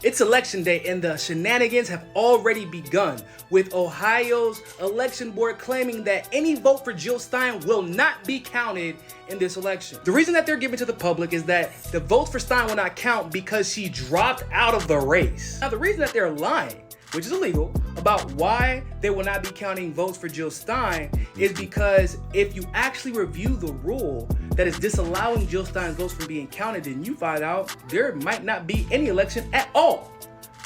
It's election day and the shenanigans have already begun, with Ohio's election board claiming that any vote for Jill Stein will not be counted in this election. The reason that they're giving to the public is that the votes for Stein will not count because she dropped out of the race. Now, the reason that they're lying, which is illegal, about why they will not be counting votes for Jill Stein is because if you actually review the rule that is disallowing Jill Stein's votes from being counted, then you find out there might not be any election at all,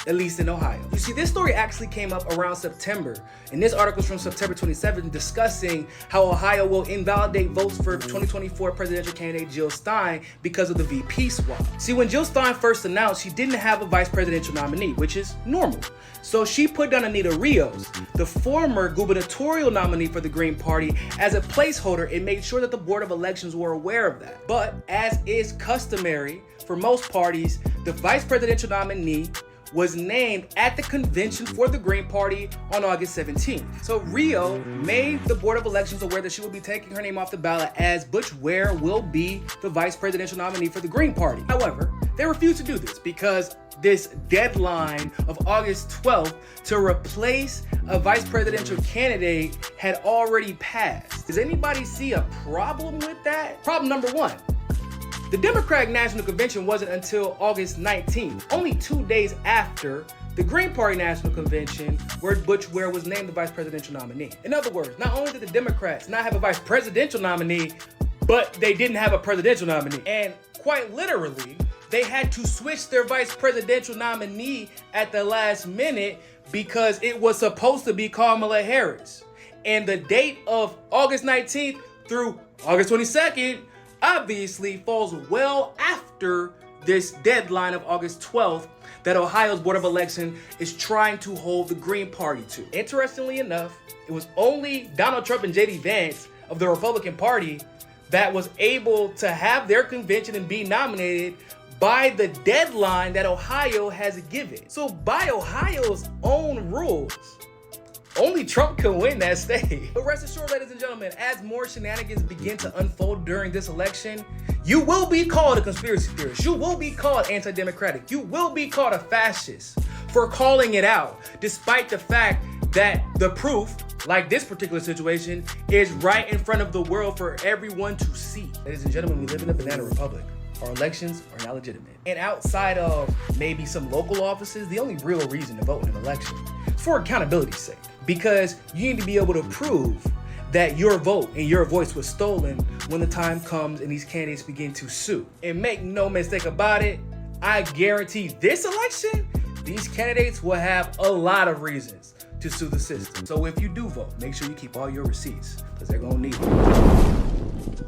at least in Ohio. You see, this story actually came up around September, and this article is from September 27th discussing how Ohio will invalidate votes for 2024 presidential candidate Jill Stein because of the VP swap. See, when Jill Stein first announced, she didn't have a vice presidential nominee, which is normal. So she put down Anita Rios, the former gubernatorial nominee for the Green Party, as a placeholder and made sure that the Board of Elections were aware of that. But as is customary for most parties, the vice presidential nominee was named at the convention for the Green Party on August 17th. So Rio made the Board of Elections aware that she will be taking her name off the ballot as Butch Ware will be the vice presidential nominee for the Green Party. However, they refused to do this because this deadline of August 12th to replace a vice presidential candidate had already passed. Does anybody see a problem with that? Problem number one. The Democratic National Convention wasn't until August 19th, only 2 days after the Green Party National Convention, where Butch Ware was named the vice presidential nominee. In other words, not only did the Democrats not have a vice presidential nominee, but they didn't have a presidential nominee. And quite literally, they had to switch their vice presidential nominee at the last minute because it was supposed to be Kamala Harris. And the date of August 19th through August 22nd obviously falls well after this deadline of August 12th that Ohio's Board of Election is trying to hold the Green Party to. Interestingly enough, it was only Donald Trump and J.D. Vance of the Republican Party that was able to have their convention and be nominated by the deadline that Ohio has given. So by Ohio's own rules, only Trump can win that state. But rest assured, ladies and gentlemen, as more shenanigans begin to unfold during this election, you will be called a conspiracy theorist. You will be called anti-democratic. You will be called a fascist for calling it out, despite the fact that the proof, like this particular situation, is right in front of the world for everyone to see. Ladies and gentlemen, we live in a banana republic. Our elections are not legitimate. And outside of maybe some local offices, the only real reason to vote in an election is for accountability's sake. Because you need to be able to prove that your vote and your voice was stolen when the time comes and these candidates begin to sue. And make no mistake about it, I guarantee this election, these candidates will have a lot of reasons to sue the system. So if you do vote, make sure you keep all your receipts because they're gonna need them.